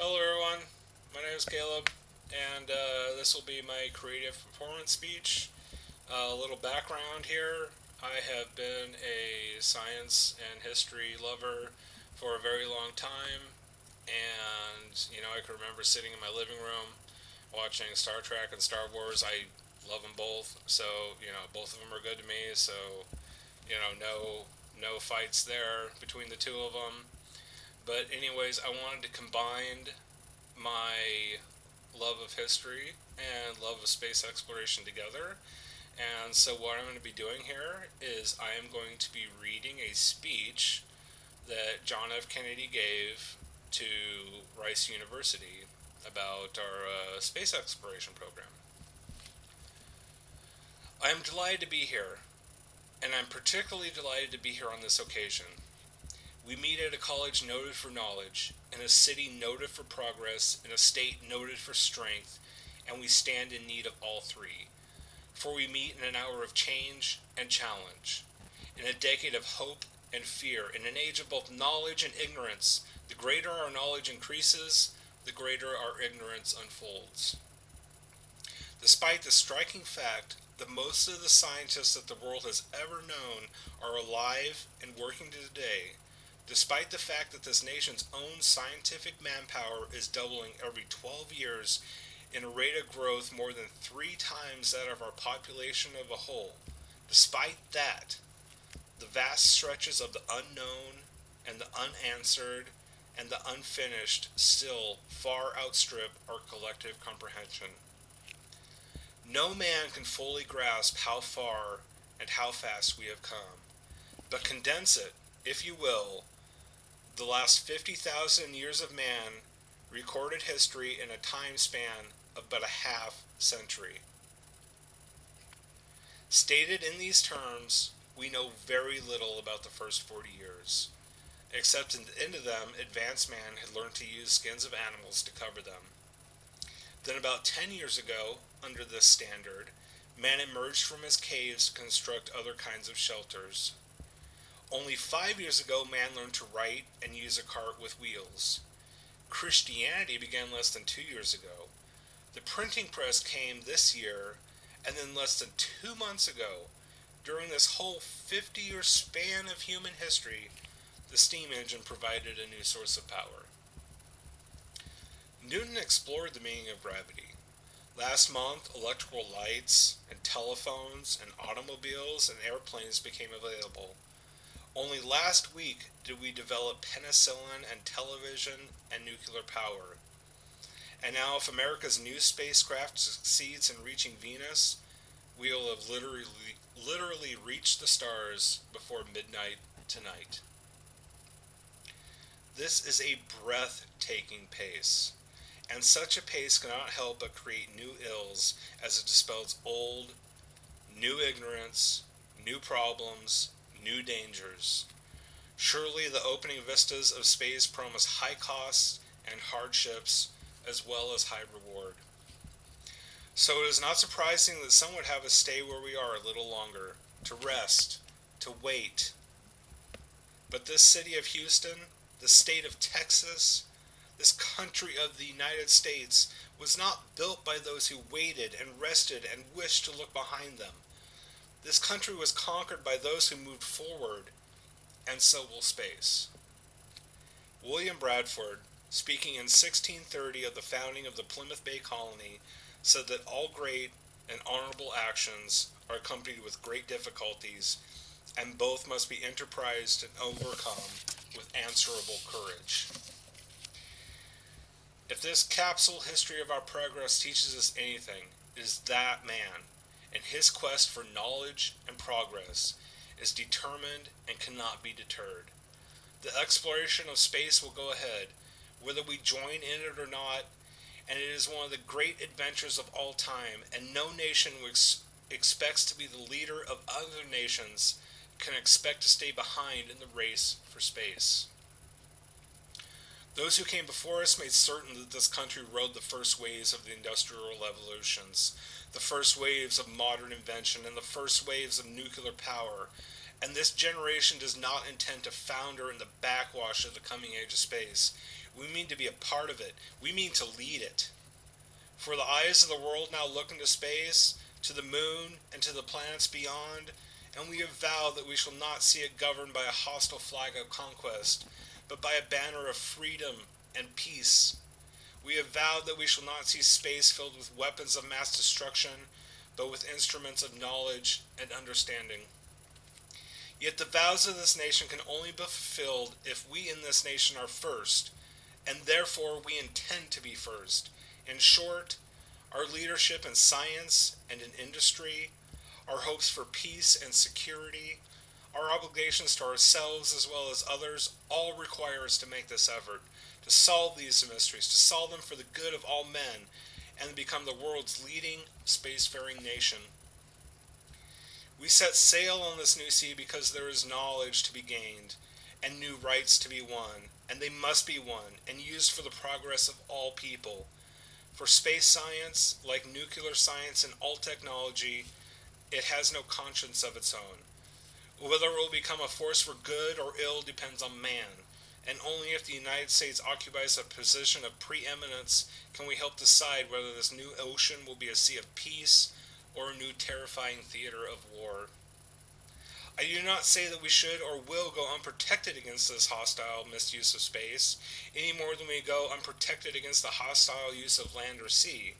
Hello, everyone. My name is Caleb, and this will be my creative performance speech. A little background here: I have been a science and history lover for a very long time, and I can remember sitting in my living room watching Star Trek and Star Wars. I love them both, so both of them are good to me. So no fights there between the two of them. But anyways, I wanted to combine my love of history and love of space exploration together. And so, what I'm going to be doing here is I am going to be reading a speech that John F. Kennedy gave to Rice University about our space exploration program. I am delighted to be here, and I'm particularly delighted to be here on this occasion. We meet at a college noted for knowledge, in a city noted for progress, in a state noted for strength, and we stand in need of all three. For we meet in an hour of change and challenge, in a decade of hope and fear, in an age of both knowledge and ignorance. The greater our knowledge increases, the greater our ignorance unfolds. Despite the striking fact that most of the scientists that the world has ever known are alive and working today, despite the fact that this nation's own scientific manpower is doubling every 12 years in a rate of growth more than 3 times that of our population of a whole, despite that, the vast stretches of the unknown and the unanswered and the unfinished still far outstrip our collective comprehension. No man can fully grasp how far and how fast we have come, but condense it, if you will, the last 50,000 years of man, recorded history in a time span of but a half century. Stated in these terms, we know very little about the first 40 years, except at the end of them, advanced man had learned to use skins of animals to cover them. Then about 10 years ago, under this standard, man emerged from his caves to construct other kinds of shelters. Only 5 years ago, man learned to write and use a cart with wheels. Christianity began less than 2 years ago. The printing press came this year, and then less than 2 months ago, during this whole 50-year span of human history, the steam engine provided a new source of power. Newton explored the meaning of gravity. Last month, electrical lights and telephones and automobiles and airplanes became available. Only last week did we develop penicillin and television and nuclear power. And now if America's new spacecraft succeeds in reaching Venus, we will have literally reached the stars before midnight tonight. This is a breathtaking pace, and such a pace cannot help but create new ills as it dispels old, new ignorance, new problems, new dangers. Surely the opening vistas of space promise high costs and hardships as well as high reward. So it is not surprising that some would have us stay where we are a little longer, to rest, to wait. But this city of Houston, the state of Texas, this country of the United States was not built by those who waited and rested and wished to look behind them. This country was conquered by those who moved forward, and so will space. William Bradford, speaking in 1630 of the founding of the Plymouth Bay Colony, said that all great and honorable actions are accompanied with great difficulties, and both must be enterprised and overcome with answerable courage. If this capsule history of our progress teaches us anything, it is that man, in his quest for knowledge and progress, is determined and cannot be deterred. The exploration of space will go ahead, whether we join in it or not, and it is one of the great adventures of all time, and no nation which expects to be the leader of other nations can expect to stay behind in the race for space. Those who came before us made certain that this country rode the first waves of the industrial revolutions, the first waves of modern invention, and the first waves of nuclear power, and this generation does not intend to founder in the backwash of the coming age of space. We mean to be a part of it. We mean to lead it. For the eyes of the world now look into space, to the moon, and to the planets beyond, and we have vowed that we shall not see it governed by a hostile flag of conquest, but by a banner of freedom and peace. We have vowed that we shall not see space filled with weapons of mass destruction, but with instruments of knowledge and understanding. Yet the vows of this nation can only be fulfilled if we in this nation are first, and therefore we intend to be first. In short, our leadership in science and in industry, our hopes for peace and security, our obligations to ourselves as well as others all require us to make this effort, to solve these mysteries, to solve them for the good of all men, and become the world's leading spacefaring nation. We set sail on this new sea because there is knowledge to be gained, and new rights to be won, and they must be won and used for the progress of all people. For space science, like nuclear science and all technology, it has no conscience of its own. Whether it will become a force for good or ill depends on man, and only if the United States occupies a position of preeminence can we help decide whether this new ocean will be a sea of peace or a new terrifying theater of war. I do not say that we should or will go unprotected against this hostile misuse of space, any more than we go unprotected against the hostile use of land or sea.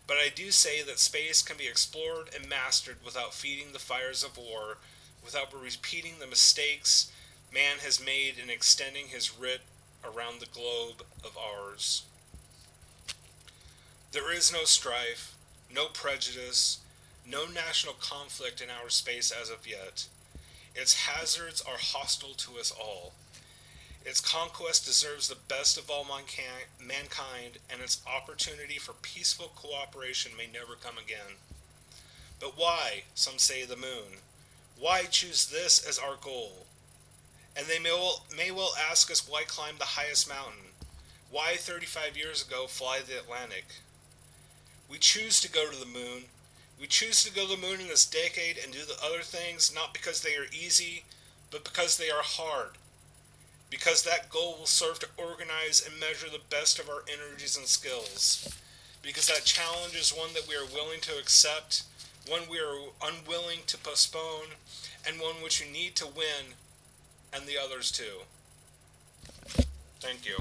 But I do say that space can be explored and mastered without feeding the fires of war, without repeating the mistakes man has made in extending his writ around the globe of ours. There is no strife, no prejudice, no national conflict in our space as of yet. Its hazards are hostile to us all. Its conquest deserves the best of all mankind, and its opportunity for peaceful cooperation may never come again. But why, some say, the moon? Why choose this as our goal? And they may well ask us why climb the highest mountain? Why 35 years ago fly the Atlantic? We choose to go to the moon. We choose to go to the moon in this decade and do the other things not because they are easy, but because they are hard. Because that goal will serve to organize and measure the best of our energies and skills. Because that challenge is one that we are willing to accept, one we are unwilling to postpone, and one which we need to win, and the others too. Thank you.